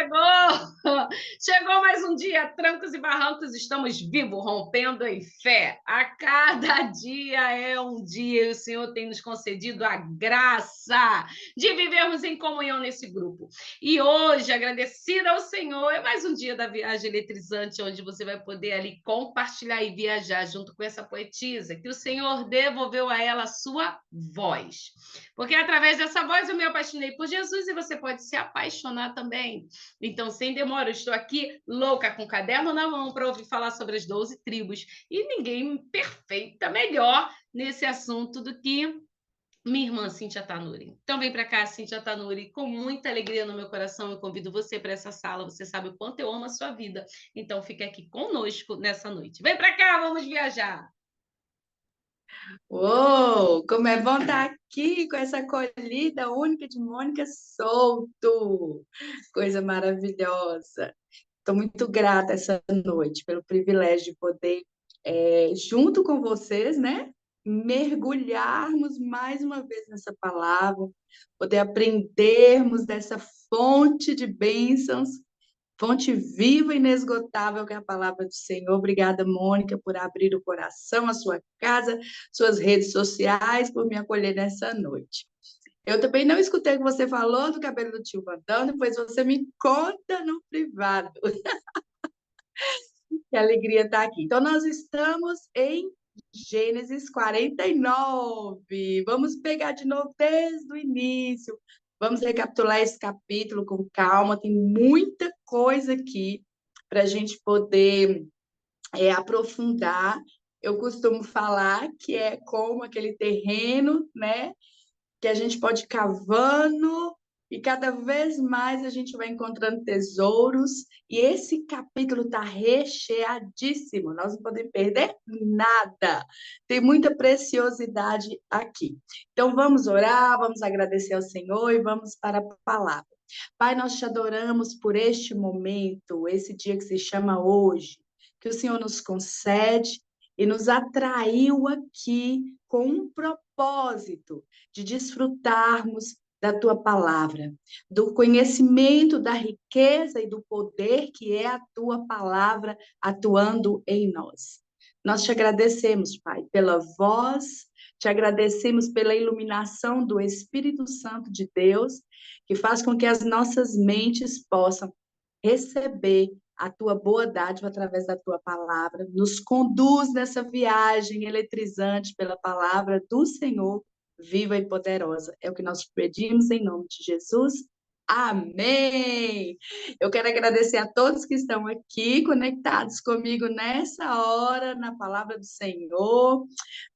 chegou! Chegou mais um dia, trancos e barrancos, estamos vivos, rompendo em fé. A cada dia é um dia e o Senhor tem nos concedido a graça de vivermos em comunhão nesse grupo. E hoje, agradecida ao Senhor, é mais um dia da viagem eletrizante, onde você vai poder ali compartilhar e viajar junto com essa poetisa, que o Senhor devolveu a ela a sua voz. Porque através dessa voz eu me apaixonei por Jesus e você pode se apaixonar também. Então, sem demora, eu estou aqui louca com o caderno na mão para ouvir falar sobre as 12 tribos. E ninguém perfeita melhor nesse assunto do que minha irmã Cíntia Tanuri. Então vem para cá, Cíntia Tanuri, com muita alegria no meu coração, eu convido você para essa sala, você sabe o quanto eu amo a sua vida, então fica aqui conosco nessa noite. Vem para cá, vamos viajar! Uou, como é bom estar aqui com essa acolhida única de Mônica Souto. Coisa maravilhosa. Estou muito grata essa noite pelo privilégio de poder, junto com vocês, né, mergulharmos mais uma vez nessa palavra, poder aprendermos dessa fonte de bênçãos, fonte viva e inesgotável que é a palavra do Senhor. Obrigada, Mônica, por abrir o coração, a sua casa, suas redes sociais, por me acolher nessa noite. Eu também não escutei o que você falou do cabelo do tio Vandão, depois você me conta no privado. Que alegria estar aqui. Então, nós estamos em Gênesis 49. Vamos pegar de novo desde o início. Vamos recapitular esse capítulo com calma. Tem muita coisa aqui para a gente poder aprofundar. Eu costumo falar que é como aquele terreno, né? Que a gente pode ir cavando e cada vez mais a gente vai encontrando tesouros. E esse capítulo está recheadíssimo, nós não podemos perder nada. Tem muita preciosidade aqui. Então vamos orar, vamos agradecer ao Senhor e vamos para a palavra. Pai, nós te adoramos por este momento, esse dia que se chama hoje, que o Senhor nos concede e nos atraiu aqui com um propósito de desfrutarmos da tua palavra, do conhecimento da riqueza e do poder que é a tua palavra atuando em nós. Nós te agradecemos, Pai, pela voz, te agradecemos pela iluminação do Espírito Santo de Deus, que faz com que as nossas mentes possam receber a tua boa dádiva através da tua palavra. Nos conduz nessa viagem eletrizante pela palavra do Senhor, viva e poderosa. É o que nós pedimos em nome de Jesus. Amém! Eu quero agradecer a todos que estão aqui conectados comigo nessa hora, na palavra do Senhor.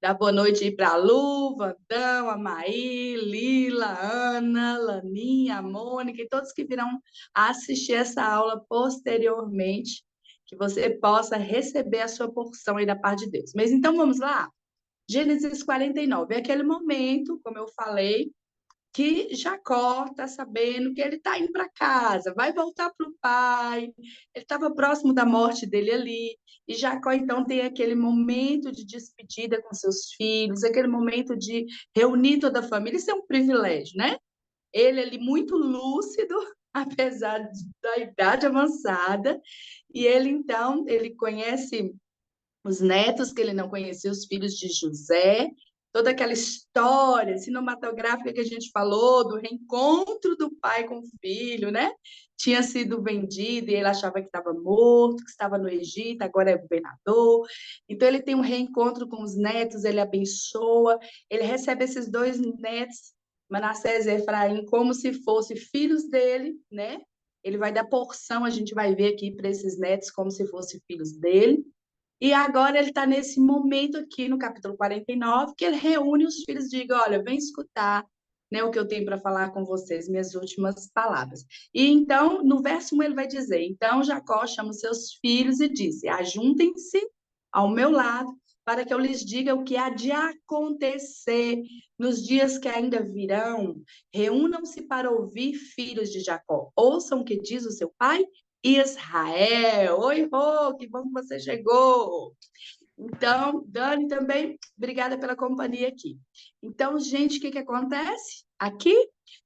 Dar boa noite para a Lu, Vandão, a Maí, Lila, Ana, Laninha, a Mônica e todos que virão assistir essa aula posteriormente, que você possa receber a sua porção aí da parte de Deus. Mas então vamos lá? Gênesis 49, é aquele momento, como eu falei, que Jacó está sabendo que ele está indo para casa, vai voltar para o pai, ele estava próximo da morte dele ali, e Jacó então tem aquele momento de despedida com seus filhos, aquele momento de reunir toda a família, isso é um privilégio, né? Ele ali muito lúcido, apesar da idade avançada, e ele então, ele conhece os netos que ele não conhecia, os filhos de José, toda aquela história cinematográfica que a gente falou, do reencontro do pai com o filho, né? Tinha sido vendido e ele achava que estava morto, que estava no Egito, agora é governador. Então, ele tem um reencontro com os netos, ele abençoa, ele recebe esses dois netos, Manassés e Efraim, como se fossem filhos dele, né? Ele vai dar porção, a gente vai ver aqui para esses netos, como se fossem filhos dele. E agora ele está nesse momento aqui no capítulo 49, que ele reúne os filhos e diz, olha, vem escutar, né, o que eu tenho para falar com vocês, minhas últimas palavras. E então, no verso 1 ele vai dizer, então Jacó chama os seus filhos e disse, ajuntem-se ao meu lado, para que eu lhes diga o que há de acontecer nos dias que ainda virão. Reúnam-se para ouvir, filhos de Jacó. Ouçam o que diz o seu pai Israel. Oi, Rô, que bom que você chegou. Então, Dani também, obrigada pela companhia aqui. Então, gente, o que que acontece? Aqui,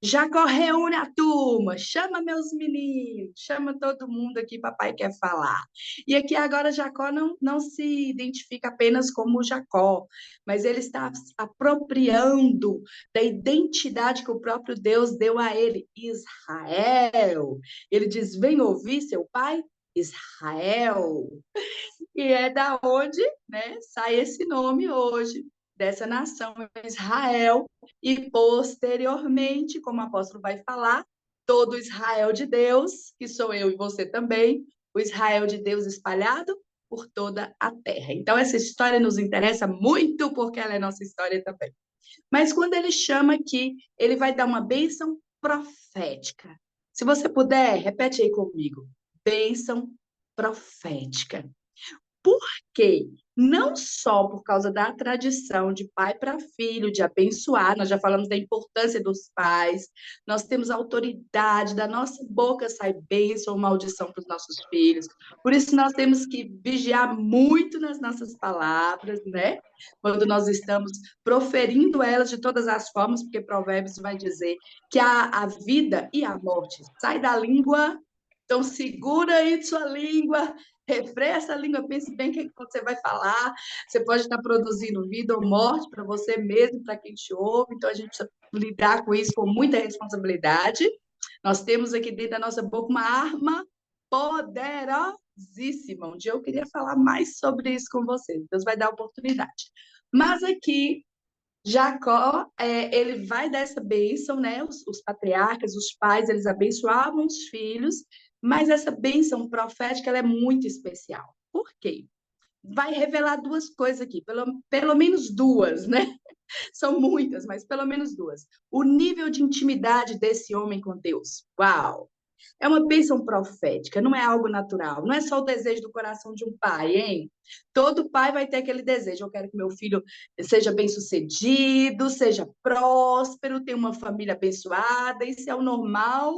Jacó reúne a turma, chama meus meninos, chama todo mundo aqui, papai quer falar. E aqui agora Jacó não se identifica apenas como Jacó, mas ele está se apropriando da identidade que o próprio Deus deu a ele, Israel. Ele diz: vem ouvir seu pai, Israel. E é da onde, né, sai esse nome hoje, dessa nação Israel, e posteriormente, como o apóstolo vai falar, todo Israel de Deus, que sou eu e você também, o Israel de Deus espalhado por toda a terra. Então, essa história nos interessa muito, porque ela é nossa história também. Mas quando ele chama aqui, ele vai dar uma bênção profética. Se você puder, repete aí comigo. Bênção profética. Por quê? Não só por causa da tradição de pai para filho, de abençoar, nós já falamos da importância dos pais, nós temos autoridade, da nossa boca sai bênção ou maldição para os nossos filhos. Por isso, nós temos que vigiar muito nas nossas palavras, né? Quando nós estamos proferindo elas de todas as formas, porque Provérbios vai dizer que a vida e a morte sai da língua. Então, segura aí sua língua, refreia essa língua, pense bem o que você vai falar. Você pode estar produzindo vida ou morte para você mesmo, para quem te ouve. Então, a gente precisa lidar com isso com muita responsabilidade. Nós temos aqui dentro da nossa boca uma arma poderosíssima. Um dia eu queria falar mais sobre isso com vocês. Deus vai dar oportunidade. Mas aqui, Jacó, ele vai dar essa bênção, né? Os patriarcas, os pais, eles abençoavam os filhos, mas essa bênção profética ela é muito especial. Por quê? Vai revelar duas coisas aqui, pelo menos duas, né? São muitas, mas pelo menos duas. O nível de intimidade desse homem com Deus. Uau! É uma bênção profética, não é algo natural, não é só o desejo do coração de um pai, hein? Todo pai vai ter aquele desejo. Eu quero que meu filho seja bem-sucedido, seja próspero, tenha uma família abençoada. Isso é o normal,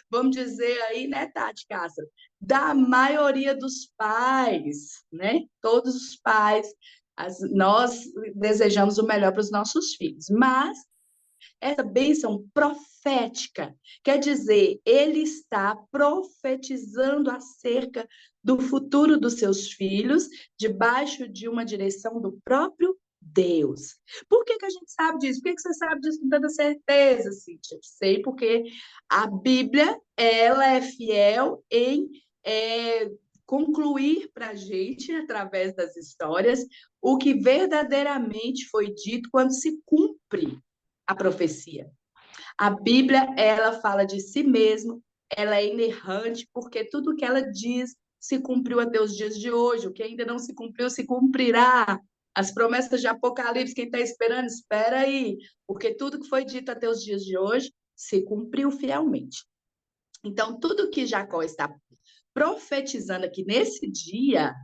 vamos dizer aí, né, Tati Castro? Da maioria dos pais, né? Todos os pais, nós desejamos o melhor para os nossos filhos, mas essa bênção profética quer dizer, ele está profetizando acerca do futuro dos seus filhos, debaixo de uma direção do próprio Deus. Por que a gente sabe disso? Por que você sabe disso com tanta certeza, Cíntia? Sei porque a Bíblia, ela é fiel em concluir para a gente, através das histórias, o que verdadeiramente foi dito quando se cumpre a profecia. A Bíblia, ela fala de si mesma, ela é inerrante, porque tudo que ela diz se cumpriu até os dias de hoje. O que ainda não se cumpriu, se cumprirá. As promessas de Apocalipse, quem está esperando, espera aí, porque tudo que foi dito até os dias de hoje se cumpriu fielmente. Então, tudo que Jacó está profetizando aqui nesse dia,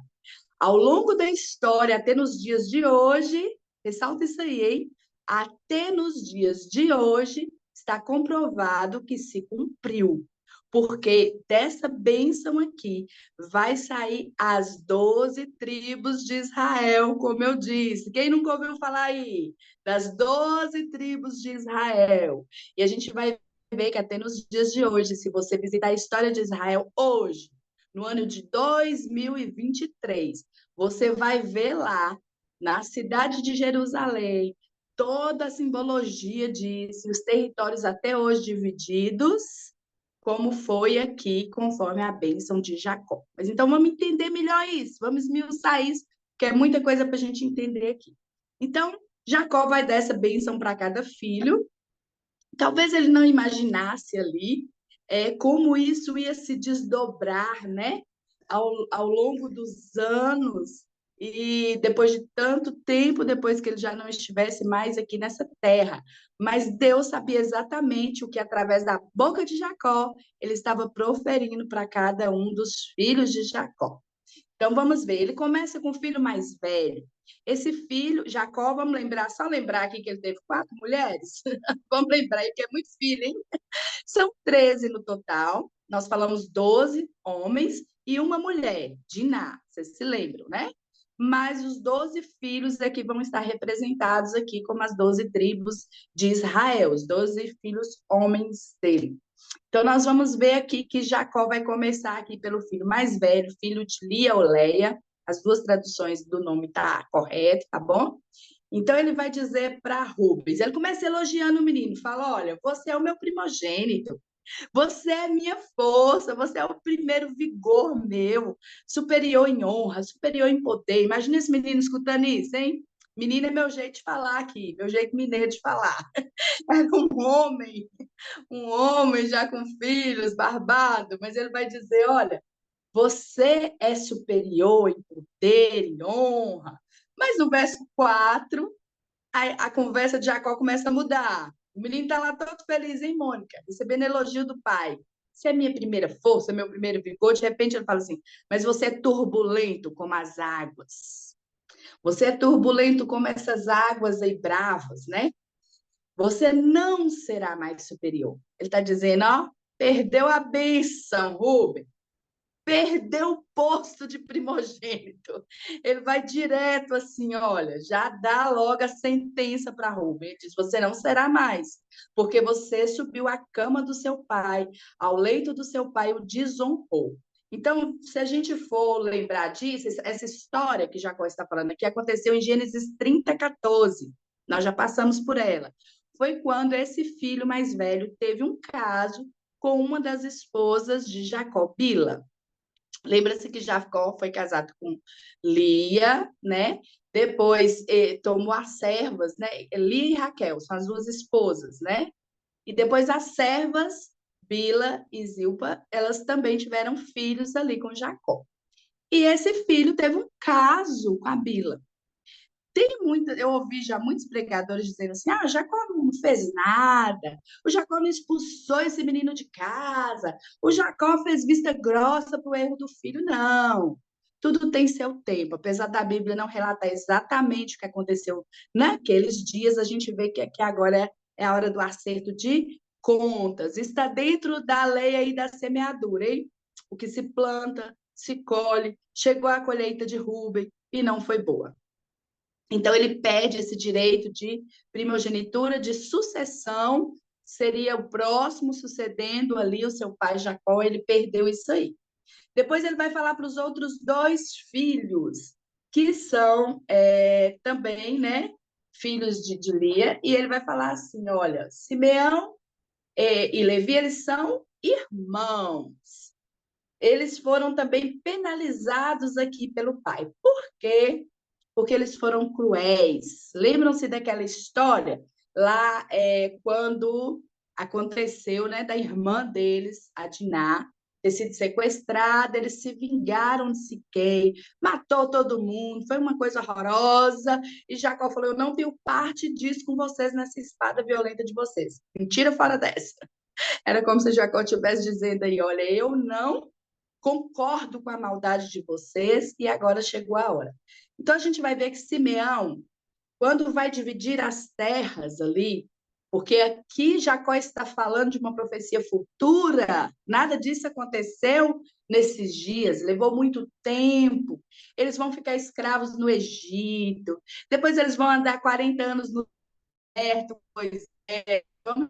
ao longo da história, até nos dias de hoje, ressalta isso aí, hein? Até nos dias de hoje, está comprovado que se cumpriu. Porque dessa bênção aqui vai sair as 12 tribos de Israel, como eu disse. Quem nunca ouviu falar aí? Das 12 tribos de Israel. E a gente vai ver que até nos dias de hoje, se você visitar a história de Israel hoje, no ano de 2023, você vai ver lá, na cidade de Jerusalém, toda a simbologia disso, os territórios até hoje divididos, como foi aqui, conforme a bênção de Jacó. Mas então vamos entender melhor isso, vamos esmiuçar isso, que é muita coisa para a gente entender aqui. Então, Jacó vai dar essa bênção para cada filho. Talvez ele não imaginasse ali como isso ia se desdobrar, né? Ao longo dos anos e depois de tanto tempo, depois que ele já não estivesse mais aqui nessa terra. Mas Deus sabia exatamente o que, através da boca de Jacó, ele estava proferindo para cada um dos filhos de Jacó. Então, vamos ver. Ele começa com o filho mais velho. Esse filho, Jacó, vamos lembrar, só lembrar aqui que ele teve 4 mulheres. Vamos lembrar aí que é muito filho, hein? São 13 no total. Nós falamos 12 homens e uma mulher, Diná. Vocês se lembram, né? mas os 12 filhos aqui vão estar representados aqui como as 12 tribos de Israel, os 12 filhos homens dele. Então, nós vamos ver aqui que Jacó vai começar aqui pelo filho mais velho, filho de Lia ou Leia. As duas traduções do nome tá correto, tá bom? Então, ele vai dizer para Rubens, ele começa elogiando o menino, fala, olha, você é o meu primogênito, você é minha força, você é o primeiro vigor meu, superior em honra, superior em poder. Imagina esse menino escutando isso, hein? Menino é meu jeito de falar aqui, meu jeito mineiro de falar. Era um homem já com filhos, barbado, mas ele vai dizer: olha, você é superior em poder, em honra. Mas no verso 4, a conversa de Jacó começa a mudar. O menino está lá todo feliz, hein, Mônica? Recebendo elogio do pai. Você é minha primeira força, meu primeiro vigor. De repente ele fala assim: mas você é turbulento como as águas. Você é turbulento como essas águas aí bravas, né? Você não será mais superior. Ele está dizendo, ó, perdeu a bênção, Rubem. Perdeu o posto de primogênito. Ele vai direto assim, olha, já dá logo a sentença para Rubem. Ele diz, você não será mais, porque você subiu à cama do seu pai, ao leito do seu pai, o desonrou. Então, se a gente for lembrar disso, essa história que Jacó está falando aqui aconteceu em Gênesis 30, 14. Nós já passamos por ela. Foi quando esse filho mais velho teve um caso com uma das esposas de Jacó, Bila. Lembra-se que Jacó foi casado com Lia, né? Depois tomou as servas, né? Lia e Raquel são as duas esposas, né? E depois as servas, Bila e Zilpa, elas também tiveram filhos ali com Jacó. E esse filho teve um caso com a Bila. Eu ouvi já muitos pregadores dizendo assim: ah, Jacó não fez nada, o Jacó não expulsou esse menino de casa, o Jacó fez vista grossa para o erro do filho. Não, tudo tem seu tempo, apesar da Bíblia não relatar exatamente o que aconteceu naqueles dias, a gente vê que agora é a hora do acerto de contas, está dentro da lei aí da semeadura, hein? O que se planta, se colhe, chegou a colheita de Rubem e não foi boa. Então, ele pede esse direito de primogenitura, de sucessão, seria o próximo sucedendo ali o seu pai Jacó, ele perdeu isso aí. Depois ele vai falar para os outros dois filhos, que são também, né, filhos de Lia, e ele vai falar assim, olha, Simeão e Levi, eles são irmãos. Eles foram também penalizados aqui pelo pai. Por quê? Porque eles foram cruéis. Lembram-se daquela história lá quando aconteceu, né, da irmã deles, a Diná, ter sido sequestrada, eles se vingaram de Siquém, matou todo mundo, foi uma coisa horrorosa, e Jacó falou, eu não tenho parte disso com vocês nessa espada violenta de vocês. Mentira fora dessa. Era como se Jacó estivesse dizendo aí, olha, eu não concordo com a maldade de vocês e agora chegou a hora. Então, a gente vai ver que Simeão, quando vai dividir as terras ali, porque aqui Jacó está falando de uma profecia futura, nada disso aconteceu nesses dias, levou muito tempo. Eles vão ficar escravos no Egito, depois eles vão andar 40 anos no deserto, pois vamos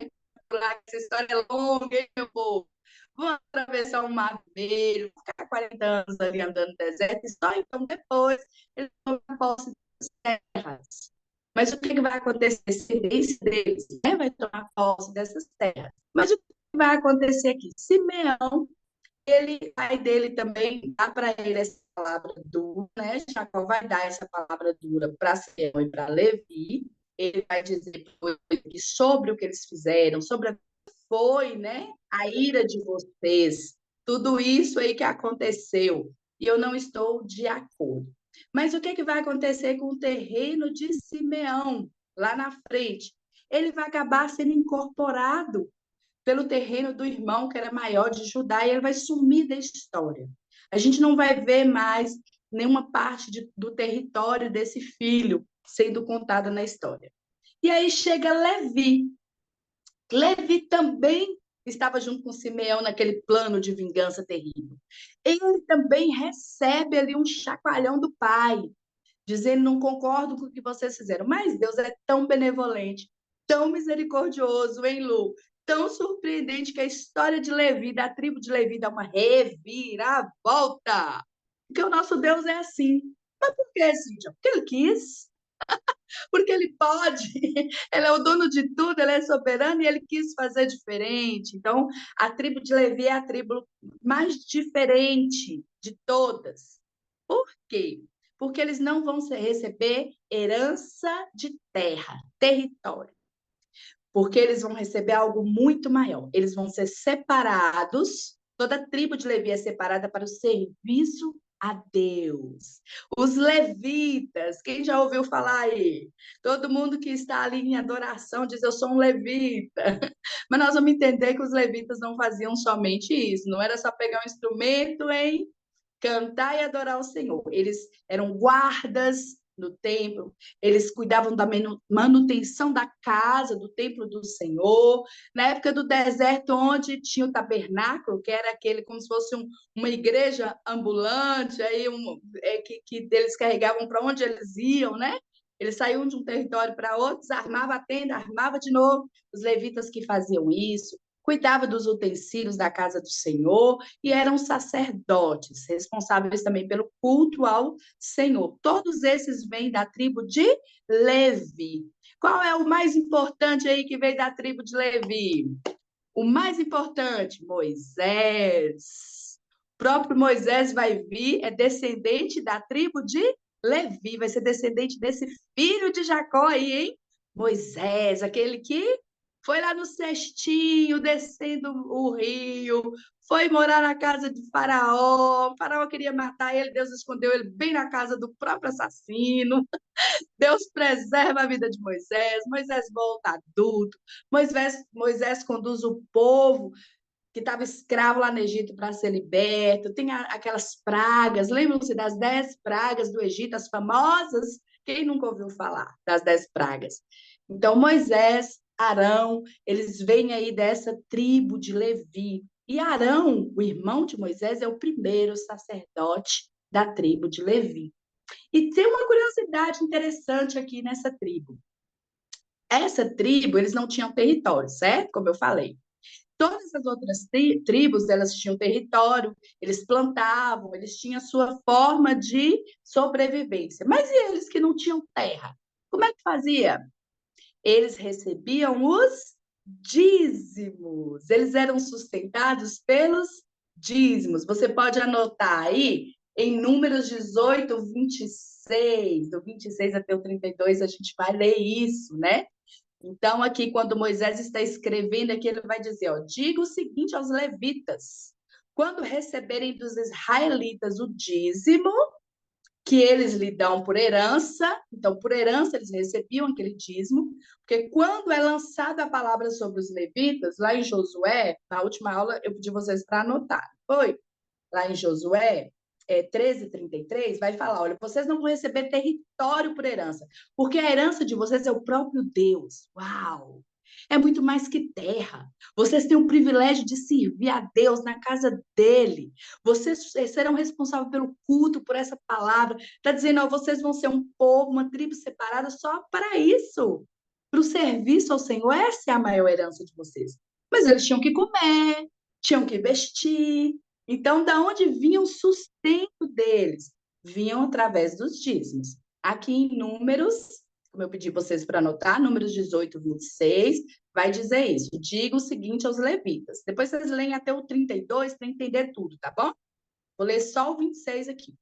lá, essa história é longa, hein, meu povo? Vão atravessar o Mar Vermelho, ficar 40 anos ali andando no deserto, e só então depois eles vão tomar posse das terras. Mas o que vai acontecer? A descendência deles, né, vai tomar posse dessas terras. Mas o que vai acontecer aqui? Simeão, ele, pai dele também dá para ele essa palavra dura, né? Jacó vai dar essa palavra dura para Simeão e para Levi. Ele vai dizer sobre o que eles fizeram, sobre a foi, né, a ira de vocês, tudo isso aí que aconteceu, e eu não estou de acordo. Mas o que vai acontecer com o terreno de Simeão, lá na frente? Ele vai acabar sendo incorporado pelo terreno do irmão, que era maior, de Judá, e ele vai sumir da história. A gente não vai ver mais nenhuma parte do território desse filho sendo contada na história. E aí chega Levi. Levi também estava junto com Simeão naquele plano de vingança terrível. Ele também recebe ali um chacoalhão do pai. dizendo: não concordo com o que vocês fizeram. Mas Deus é tão benevolente, tão misericordioso, hein, Lu? Tão surpreendente que a história de Levi, da tribo de Levi, dá uma reviravolta. Porque o nosso Deus é assim. Mas por que, Cíntia? Porque ele quis. Porque ele pode, ele é o dono de tudo, ele é soberano e ele quis fazer diferente. Então, a tribo de Levi é a tribo mais diferente de todas. Por quê? Porque eles não vão receber herança de terra, território. Porque eles vão receber algo muito maior. Eles vão ser separados, toda a tribo de Levi é separada para o serviço a Deus. Os levitas, quem já ouviu falar aí? Todo mundo que está ali em adoração diz: eu sou um levita. Mas nós vamos entender que os levitas não faziam somente isso, não era só pegar um instrumento, hein? Cantar e adorar o Senhor. Eles eram guardas no templo, eles cuidavam da manutenção da casa, do templo do Senhor. Na época do deserto, onde tinha o tabernáculo, que era aquele como se fosse uma igreja ambulante, aí que eles carregavam para onde eles iam, né? Eles saíam de um território para outro, desarmava a tenda, armava de novo. Os levitas que faziam isso, cuidavam dos utensílios da casa do Senhor e eram sacerdotes, responsáveis também pelo culto ao Senhor. Todos esses vêm da tribo de Levi. Qual é o mais importante aí que veio da tribo de Levi? O mais importante, Moisés. O próprio Moisés vai vir, é descendente da tribo de Levi, vai ser descendente desse filho de Jacó aí, hein? Moisés, aquele que foi lá no cestinho, descendo o rio, foi morar na casa de Faraó. Faraó queria matar ele, Deus escondeu ele bem na casa do próprio assassino. Deus preserva a vida de Moisés. Moisés volta adulto. Moisés conduz o povo que estava escravo lá no Egito para ser liberto. Tem aquelas pragas. Lembram-se das 10 pragas do Egito, as famosas? Quem nunca ouviu falar das 10 pragas? Então, Moisés, Arão, eles vêm aí dessa tribo de Levi. E Arão, o irmão de Moisés, é o primeiro sacerdote da tribo de Levi. E tem uma curiosidade interessante aqui nessa tribo. Essa tribo, eles não tinham território, certo? Como eu falei. Todas as outras tribos, elas tinham território, eles plantavam, eles tinham a sua forma de sobrevivência. Mas e eles que não tinham terra? Como é que fazia? Eles recebiam os dízimos. Eles eram sustentados pelos dízimos. Você pode anotar aí em Números 18, 26, do 26 até o 32, a gente vai ler isso, né? Então, aqui, quando Moisés está escrevendo, aqui ele vai dizer, ó, diga o seguinte aos levitas, quando receberem dos israelitas o dízimo, que eles lhe dão por herança, então, por herança, eles recebiam aquele dízimo, porque quando é lançada a palavra sobre os levitas, lá em Josué, na última aula, eu pedi vocês para anotar, foi? Lá em Josué, 13:33, vai falar, olha, vocês não vão receber território por herança, porque a herança de vocês é o próprio Deus. Uau! É muito mais que terra. Vocês têm o privilégio de servir a Deus na casa dele. Vocês serão responsáveis pelo culto, por essa palavra. Está dizendo, ó, vocês vão ser um povo, uma tribo separada só para isso, para o serviço ao Senhor. Essa é a maior herança de vocês. Mas eles tinham que comer, tinham que vestir. Então, da onde vinha o sustento deles? Vinham através dos dízimos. Aqui em Números, como eu pedi vocês para anotar, Números 18, 26, vai dizer isso. Diga o seguinte aos levitas. Depois vocês leem até o 32 para entender tudo, tá bom? Vou ler só o 26 aqui.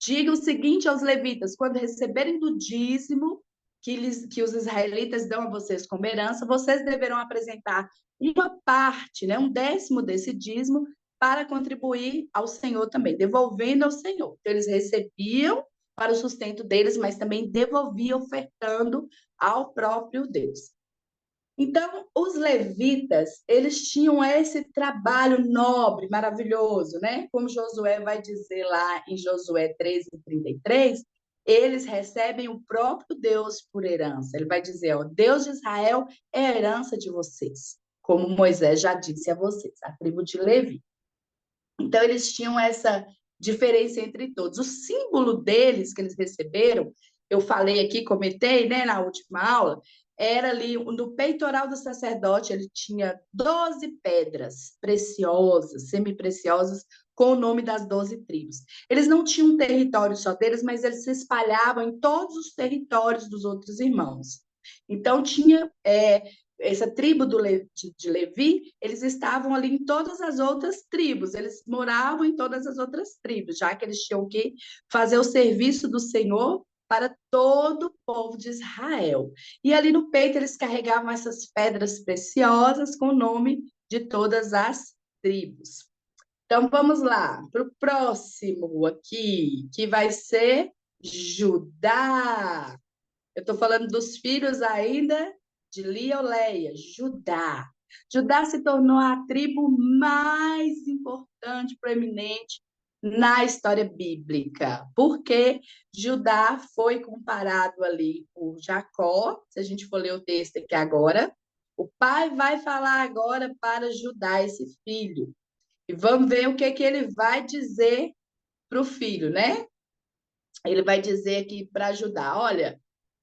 Diga o seguinte aos levitas, quando receberem do dízimo que os israelitas dão a vocês como herança, vocês deverão apresentar uma parte, né, um décimo desse dízimo para contribuir ao Senhor também, devolvendo ao Senhor. Então, eles recebiam para o sustento deles, mas também devolviam, ofertando ao próprio Deus. Então, os levitas, eles tinham esse trabalho nobre, maravilhoso, né? Como Josué vai dizer lá em Josué 13:33, eles recebem o próprio Deus por herança. Ele vai dizer, ó, Deus de Israel é a herança de vocês, como Moisés já disse a vocês, a tribo de Levi. Então, eles tinham essa diferença entre todos. O símbolo deles que eles receberam eu falei aqui, comentei, né, na última aula, era ali no peitoral do sacerdote, ele tinha 12 pedras preciosas, semi-preciosas, com o nome das 12 tribos. Eles não tinham um território só deles, mas eles se espalhavam em todos os territórios dos outros irmãos. Então, tinha essa tribo de Levi, eles estavam ali em todas as outras tribos, eles moravam em todas as outras tribos, já que eles tinham que fazer o serviço do Senhor para todo o povo de Israel. E ali no peito eles carregavam essas pedras preciosas com o nome de todas as tribos. Então vamos lá para o próximo aqui, que vai ser Judá. Eu estou falando dos filhos ainda de Lia ou Leia, Judá. Judá se tornou a tribo mais importante, proeminente na história bíblica, porque Judá foi comparado ali por Jacó, se a gente for ler o texto aqui agora, o pai vai falar agora para Judá, esse filho, e vamos ver o que, que ele vai dizer para o filho, né? Ele vai dizer aqui para Judá, olha,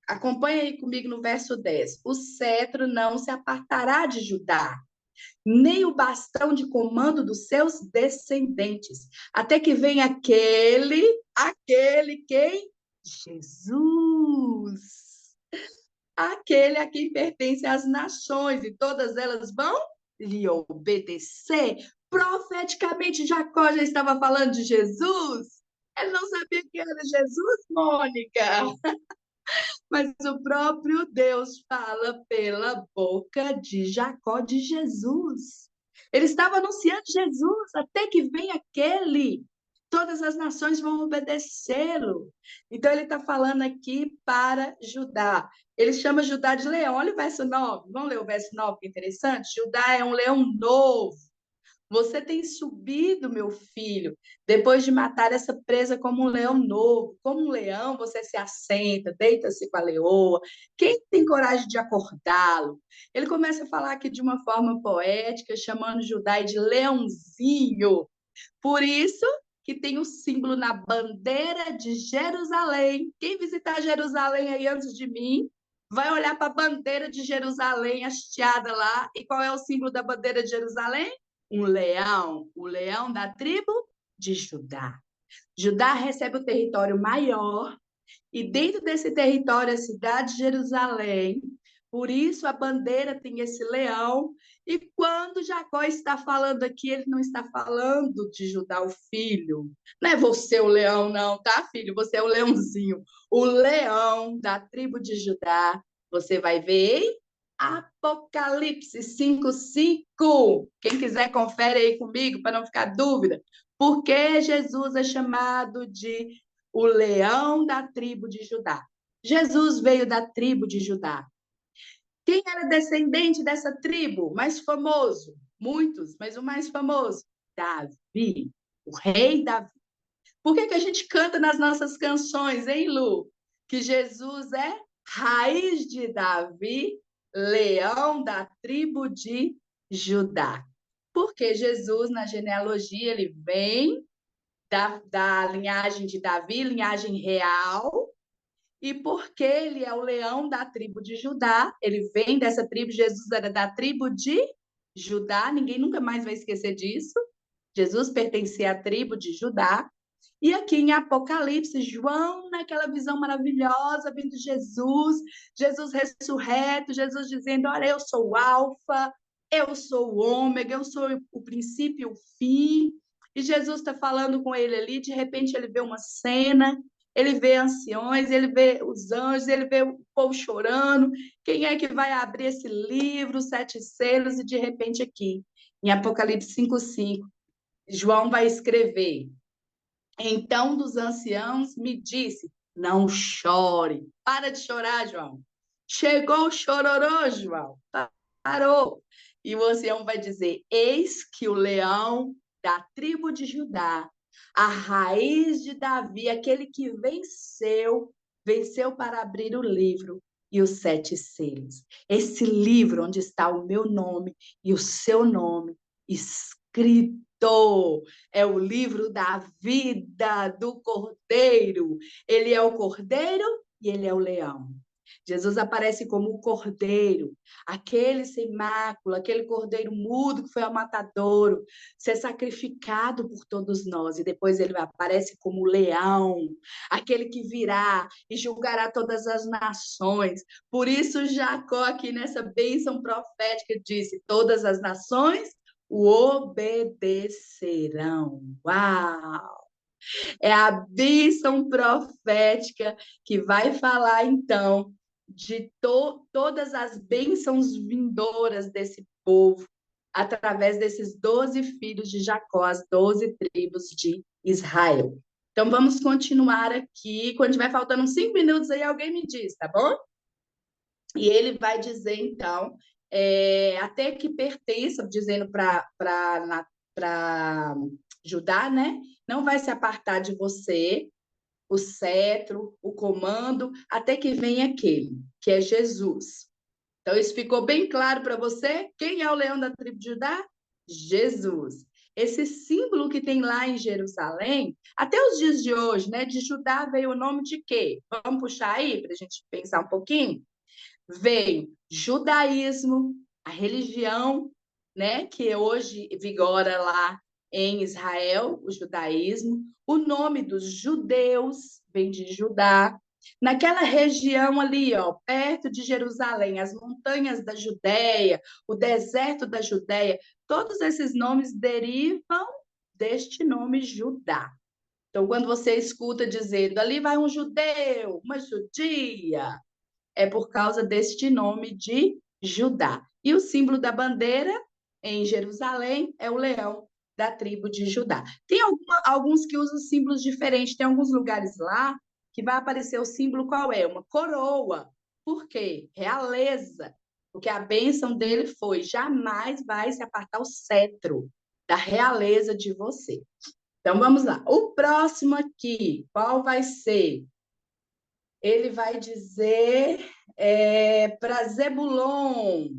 acompanha aí comigo no verso 10. O cetro não se apartará de Judá, nem o bastão de comando dos seus descendentes, até que venha aquele quem? Jesus. Aquele a quem pertence as nações, e todas elas vão lhe obedecer. Profeticamente, Jacó já estava falando de Jesus. Ele não sabia que era Jesus, Mônica. Mas o próprio Deus fala pela boca de Jacó de Jesus. Ele estava anunciando Jesus, até que vem aquele. Todas as nações vão obedecê-lo. Então, ele está falando aqui para Judá. Ele chama Judá de leão. Olha o verso 9. Vamos ler o verso 9, que é interessante. Judá é um leão novo. Você tem subido, meu filho, depois de matar essa presa como um leão novo. Como um leão, você se assenta, deita-se com a leoa. Quem tem coragem de acordá-lo? Ele começa a falar aqui de uma forma poética, chamando Judá de leãozinho. Por isso que tem o símbolo na bandeira de Jerusalém. Quem visitar Jerusalém aí antes de mim, vai olhar para a bandeira de Jerusalém hasteada lá. E qual é o símbolo da bandeira de Jerusalém? Um leão, o leão da tribo de Judá. Judá recebe o território maior, e dentro desse território, a cidade de Jerusalém. Por isso a bandeira tem esse leão. E quando Jacó está falando aqui, ele não está falando de Judá, o filho. Não é você o leão, não, tá, filho? Você é o leãozinho. O leão da tribo de Judá. Você vai ver em Apocalipse 5:5. Quem quiser, confere aí comigo para não ficar dúvida. Por que Jesus é chamado de o leão da tribo de Judá? Jesus veio da tribo de Judá. Quem era descendente dessa tribo? Mais famoso? Muitos, mas o mais famoso? Davi, o rei Davi. Por que a gente canta nas nossas canções, hein, Lu? Que Jesus é raiz de Davi, leão da tribo de Judá. Porque Jesus, na genealogia, ele vem da linhagem de Davi, linhagem real, e porque ele é o leão da tribo de Judá, ele vem dessa tribo, Jesus era da tribo de Judá, ninguém nunca mais vai esquecer disso. Jesus pertencia à tribo de Judá. E aqui em Apocalipse, João, naquela visão maravilhosa, vendo Jesus, Jesus ressurreto, Jesus dizendo: olha, eu sou o Alfa, eu sou o Ômega, eu sou o princípio e o fim. E Jesus está falando com ele ali, de repente ele vê uma cena, ele vê anciões, ele vê os anjos, ele vê o povo chorando. Quem é que vai abrir esse livro, os 7 selos? E de repente aqui, em Apocalipse 5:5, João vai escrever: então, um dos anciãos me disse: não chore. Para de chorar, João. Chegou o chororô, João. Parou. E o ancião vai dizer: eis que o leão da tribo de Judá, a raiz de Davi, aquele que venceu, venceu para abrir o livro e os 7 selos. Esse livro onde está o meu nome e o seu nome escrito. É o livro da vida do Cordeiro. Ele é o Cordeiro e ele é o leão. Jesus aparece como o cordeiro, aquele sem mácula, aquele cordeiro mudo que foi ao matadouro, ser sacrificado por todos nós. E depois ele aparece como o leão, aquele que virá e julgará todas as nações. Por isso Jacó aqui nessa bênção profética disse, todas as nações o obedecerão. Uau! É a bênção profética que vai falar, então, de todas as bênçãos vindouras desse povo, através desses 12 filhos de Jacó, as 12 tribos de Israel. Então, vamos continuar aqui. Quando tiver faltando uns 5 minutos aí, alguém me diz, tá bom? E ele vai dizer, então, até que pertença, dizendo para Judá, né? Não vai se apartar de você o cetro, o comando, até que venha aquele, que é Jesus. Então, isso ficou bem claro para você? Quem é o leão da tribo de Judá? Jesus. Esse símbolo que tem lá em Jerusalém, até os dias de hoje, né? De Judá veio o nome de quê? Vamos puxar aí para a gente pensar um pouquinho? Veio judaísmo, a religião, né, que hoje vigora lá em Israel, o judaísmo. O nome dos judeus vem de Judá. Naquela região ali, ó, perto de Jerusalém, as montanhas da Judéia, o deserto da Judéia, todos esses nomes derivam deste nome Judá. Então, quando você escuta dizendo ali vai um judeu, uma judia, é por causa deste nome de Judá. E o símbolo da bandeira em Jerusalém é o leão da tribo de Judá. Tem alguns que usam símbolos diferentes, tem alguns lugares lá que vai aparecer o símbolo qual é? Uma coroa. Por quê? Realeza. Porque a bênção dele foi: jamais vai se apartar o cetro da realeza de você. Então vamos lá. O próximo aqui, qual vai ser? Ele vai dizer para Zebulon,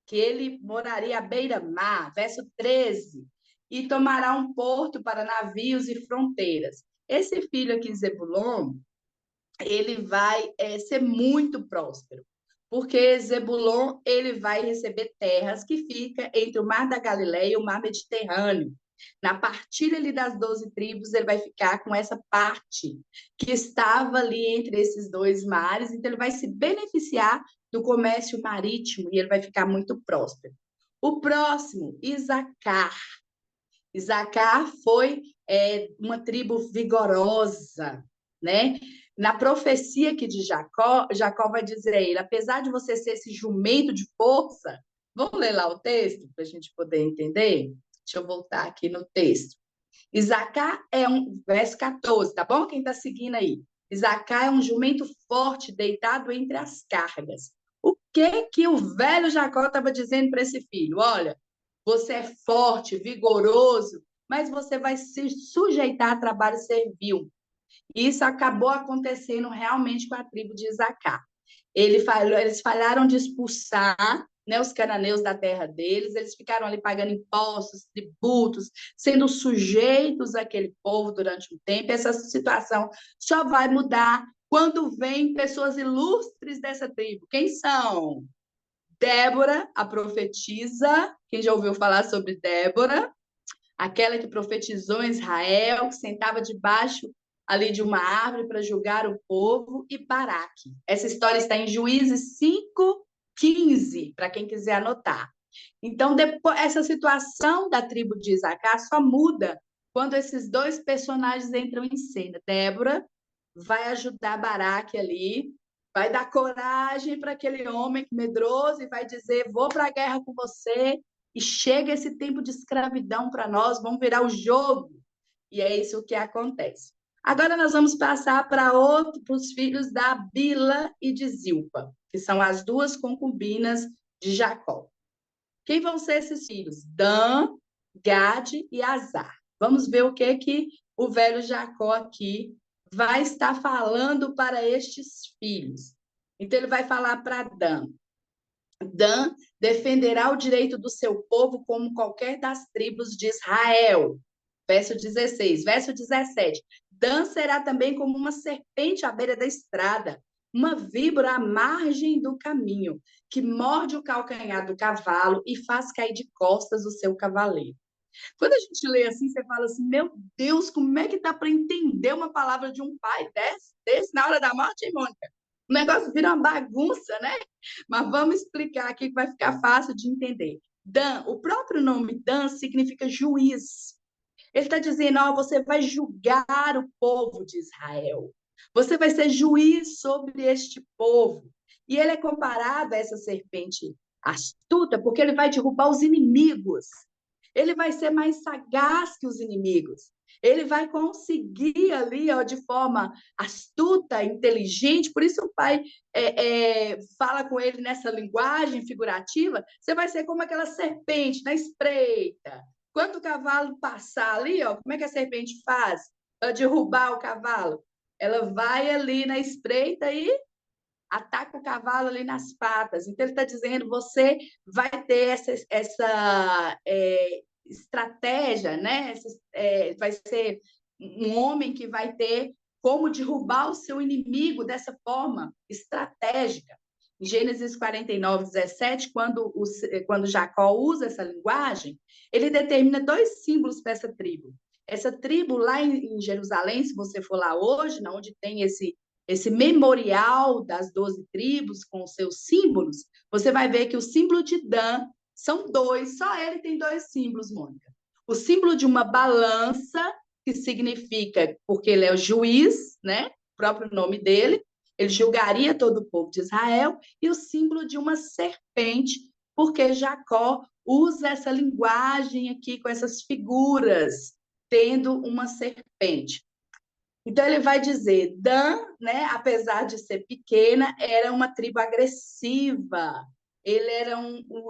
que ele moraria à beira-mar, verso 13, e tomará um porto para navios e fronteiras. Esse filho aqui, Zebulon, ele vai ser muito próspero, porque Zebulon ele vai receber terras que fica entre o Mar da Galileia e o Mar Mediterrâneo. Na partilha ali das 12 tribos, ele vai ficar com essa parte que estava ali entre esses dois mares, então ele vai se beneficiar do comércio marítimo e ele vai ficar muito próspero. O próximo, Isacar. Isacar foi uma tribo vigorosa, né? Na profecia aqui de Jacó, Jacó vai dizer a ele, apesar de você ser esse jumento de força, vamos ler lá o texto para a gente poder entender? Deixa eu voltar aqui no texto. Isacar é verso 14, tá bom? Quem está seguindo aí? Isacar é um jumento forte deitado entre as cargas. O que o velho Jacó estava dizendo para esse filho? Olha, você é forte, vigoroso, mas você vai se sujeitar a trabalho servil. Isso acabou acontecendo realmente com a tribo de Isacar. Eles falharam de expulsar, né, os cananeus da terra deles, eles ficaram ali pagando impostos, tributos, sendo sujeitos àquele povo durante um tempo. Essa situação só vai mudar quando vêm pessoas ilustres dessa tribo. Quem são? Débora, a profetisa. Quem já ouviu falar sobre Débora? Aquela que profetizou em Israel, que sentava debaixo ali de uma árvore para julgar o povo, e Baraque. Essa história está em Juízes 5:15, para quem quiser anotar. Então, depois, essa situação da tribo de Isacar só muda quando esses dois personagens entram em cena. Débora vai ajudar Baraque ali, vai dar coragem para aquele homem medroso e vai dizer: vou para a guerra com você, e chega esse tempo de escravidão para nós, vamos virar o jogo. E é isso que acontece. Agora nós vamos passar para os filhos da Bila e de Zilpa, que são as duas concubinas de Jacó. Quem vão ser esses filhos? Dan, Gade e Azar. Vamos ver o que o velho Jacó aqui vai estar falando para estes filhos. Então, ele vai falar para Dan. Dan defenderá o direito do seu povo como qualquer das tribos de Israel. Verso 16. Verso 17. Dan será também como uma serpente à beira da estrada, uma víbora à margem do caminho, que morde o calcanhar do cavalo e faz cair de costas o seu cavaleiro. Quando a gente lê assim, você fala assim, meu Deus, como é que dá para entender uma palavra de um pai desse na hora da morte, hein, Mônica? O negócio vira uma bagunça, né? Mas vamos explicar aqui que vai ficar fácil de entender. Dan, o próprio nome Dan significa juiz. Ele está dizendo, ó, você vai julgar o povo de Israel. Você vai ser juiz sobre este povo. E ele é comparado a essa serpente astuta, porque ele vai derrubar os inimigos. Ele vai ser mais sagaz que os inimigos. Ele vai conseguir ali, ó, de forma astuta, inteligente. Por isso o pai fala com ele nessa linguagem figurativa. Você vai ser como aquela serpente na espreita. Quando o cavalo passar ali, ó, como é que a serpente faz para derrubar o cavalo? Ela vai ali na espreita e ataca o cavalo ali nas patas. Então, ele está dizendo, você vai ter essa estratégia, né? Vai ser um homem que vai ter como derrubar o seu inimigo dessa forma estratégica. Em Gênesis 49, 17, quando Jacó usa essa linguagem, ele determina 2 símbolos para essa tribo. Essa tribo lá em Jerusalém, se você for lá hoje, onde tem esse memorial das 12 tribos com os seus símbolos, você vai ver que o símbolo de Dan são 2, só ele tem 2 símbolos, Mônica. O símbolo de uma balança, que significa, porque ele é o juiz, né? O próprio nome dele, ele julgaria todo o povo de Israel, e o símbolo de uma serpente, porque Jacó usa essa linguagem aqui com essas figuras, tendo uma serpente. Então, ele vai dizer, Dan, né, apesar de ser pequena, era uma tribo agressiva. Ele era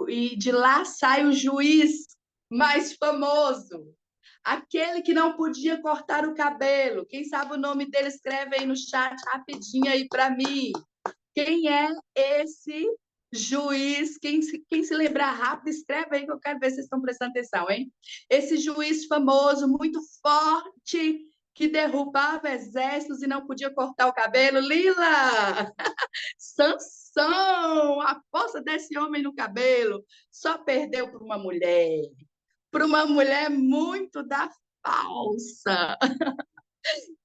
e de lá sai o juiz mais famoso, aquele que não podia cortar o cabelo. Quem sabe o nome dele, escreve aí no chat rapidinho aí para mim. Quem é esse juiz? Quem se lembrar rápido, escreve aí que eu quero ver se vocês estão prestando atenção, hein? Esse juiz famoso, muito forte, que derrubava exércitos e não podia cortar o cabelo. Lila! Sansão! A força desse homem no cabelo só perdeu para uma mulher muito da falsa,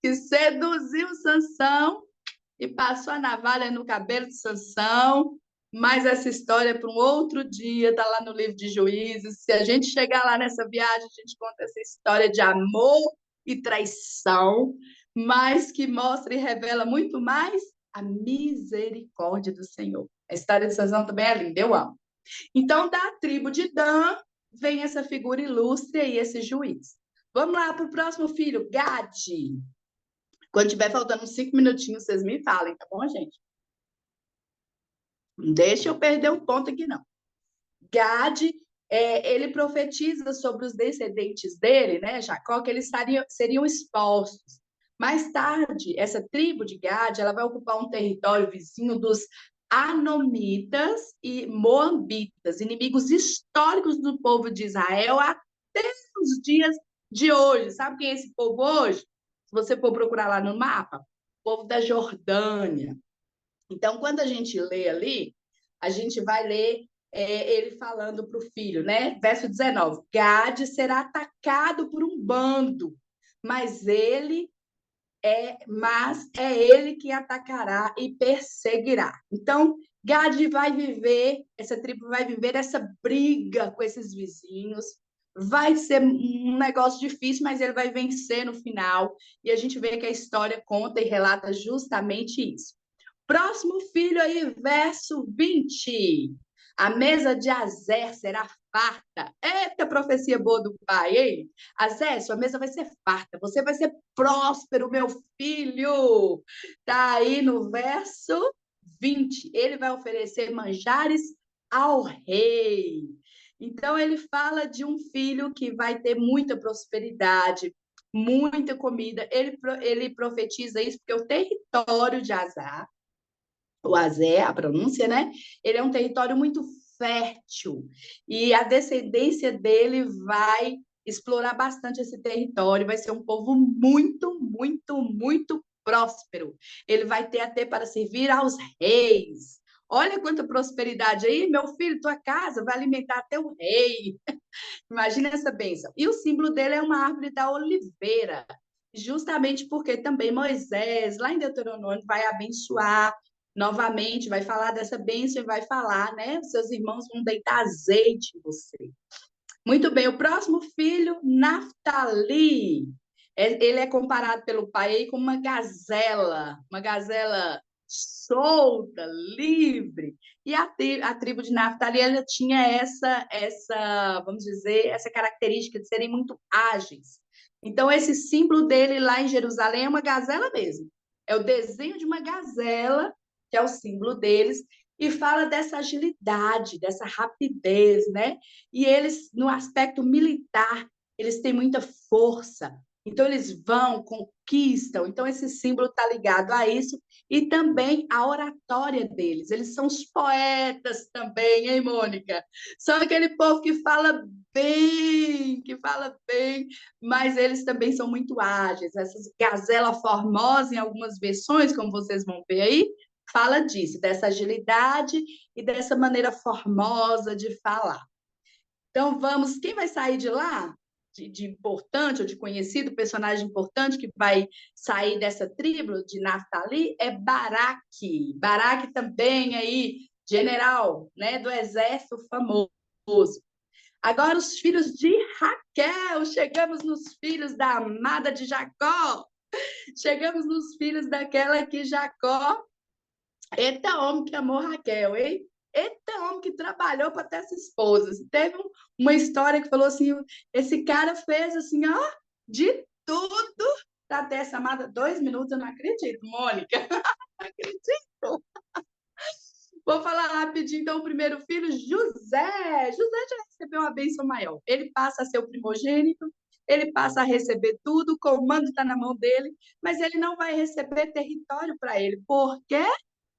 que seduziu Sansão e passou a navalha no cabelo de Sansão. Mas essa história é para um outro dia, está lá no livro de Juízes. Se a gente chegar lá nessa viagem, a gente conta essa história de amor e traição, mas que mostra e revela muito mais a misericórdia do Senhor. A história de Sansão também é linda, eu amo. Então, da tribo de Dan, vem essa figura ilustre e esse juiz. Vamos lá para o próximo filho, Gade. Quando tiver faltando uns 5 minutinhos, vocês me falem, tá bom, gente? Não deixa eu perder um ponto aqui, não. Gade, ele profetiza sobre os descendentes dele, né, Jacó, que eles seriam expostos. Mais tarde, essa tribo de Gade, ela vai ocupar um território vizinho dos Anomitas e Moabitas, inimigos históricos do povo de Israel até os dias de hoje. Sabe quem é esse povo hoje? Se você for procurar lá no mapa, o povo da Jordânia. Então, quando a gente lê ali, a gente vai ler ele falando para o filho, né? Verso 19: Gade será atacado por um bando, mas é ele que atacará e perseguirá. Então, Gade vai viver, essa tribo vai viver essa briga com esses vizinhos. Vai ser um negócio difícil, mas ele vai vencer no final. E a gente vê que a história conta e relata justamente isso. Próximo filho aí, verso 20. A mesa de Azer será farta. Eita, profecia boa do pai, hein? Azer, sua mesa vai ser farta. Você vai ser próspero, meu filho. Tá aí no verso 20. Ele vai oferecer manjares ao rei. Então, ele fala de um filho que vai ter muita prosperidade, muita comida. Ele profetiza isso porque o território de Azar, o Azé, a pronúncia, né? Ele é um território muito fértil e a descendência dele vai explorar bastante esse território, vai ser um povo muito, muito, muito próspero. Ele vai ter até para servir aos reis. Olha quanta prosperidade aí, meu filho, tua casa vai alimentar até o rei. Imagina essa bênção. E o símbolo dele é uma árvore da oliveira, justamente porque também Moisés, lá em Deuteronômio, vai abençoar novamente, vai falar dessa bênção e vai falar, né? Os seus irmãos vão deitar azeite em você. Muito bem, o próximo filho, Naftali. Ele é comparado pelo pai aí com uma gazela solta, livre. E a tribo de Naftali, ela tinha vamos dizer, essa característica de serem muito ágeis. Então, esse símbolo dele lá em Jerusalém é uma gazela mesmo. É o desenho de uma gazela, que é o símbolo deles, e fala dessa agilidade, dessa rapidez, né? E eles, no aspecto militar, eles têm muita força. Então, eles vão, conquistam. Então, esse símbolo está ligado a isso. E também a oratória deles. Eles são os poetas também, hein, Mônica? São aquele povo que fala bem, mas eles também são muito ágeis. Essas gazela formosa, em algumas versões, como vocês vão ver aí, fala disso, dessa agilidade e dessa maneira formosa de falar. Então, vamos, quem vai sair de lá, de importante ou de conhecido, personagem importante que vai sair dessa tribo de Naftali é Baraque. Baraque também aí, general, né, do exército famoso. Agora, os filhos de Raquel, chegamos nos filhos da amada de Jacó, chegamos nos filhos daquela que Jacó, eita homem que amou Raquel, hein? Eita homem que trabalhou para ter essa esposa. Teve uma história que falou assim, esse cara fez assim, ó, de tudo para ter essa amada. 2 minutos, eu não acredito, Mônica. Não acredito. Vou falar rapidinho, então, o primeiro filho, José. José já recebeu uma bênção maior. Ele passa a ser o primogênito, ele passa a receber tudo, o comando está na mão dele, mas ele não vai receber território para ele. Por quê?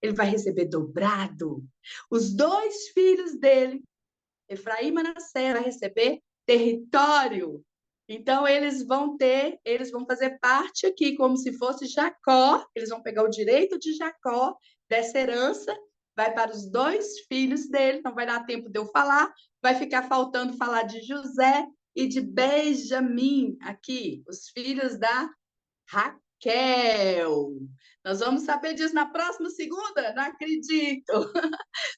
Ele vai receber dobrado. Os 2 filhos dele, Efraim e Manassés, vai receber território. Então, eles vão fazer parte aqui, como se fosse Jacó, eles vão pegar o direito de Jacó, dessa herança, vai para os 2 filhos dele, não vai dar tempo de eu falar, vai ficar faltando falar de José e de Benjamim, aqui, os filhos da Raquel. Nós vamos saber disso na próxima segunda? Não acredito.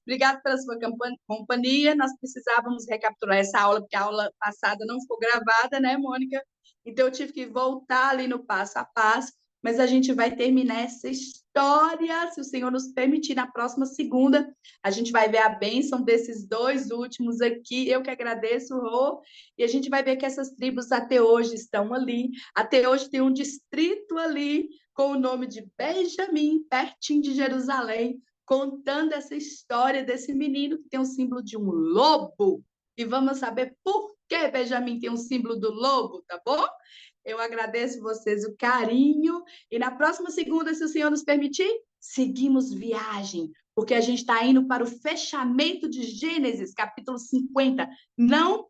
Obrigada pela sua companhia. Nós precisávamos recapitular essa aula, porque a aula passada não ficou gravada, né, Mônica? Então, eu tive que voltar ali no passo a passo, mas a gente vai terminar essa história, se o Senhor nos permitir, na próxima segunda. A gente vai ver a bênção desses 2 últimos aqui. Eu que agradeço, Rô. E a gente vai ver que essas tribos até hoje estão ali. Até hoje tem um distrito ali com o nome de Benjamim, pertinho de Jerusalém, contando essa história desse menino que tem o símbolo de um lobo. E vamos saber por que Benjamim tem um símbolo do lobo, tá bom? Eu agradeço vocês o carinho. E na próxima segunda, se o Senhor nos permitir, seguimos viagem, porque a gente está indo para o fechamento de Gênesis, capítulo 50. Não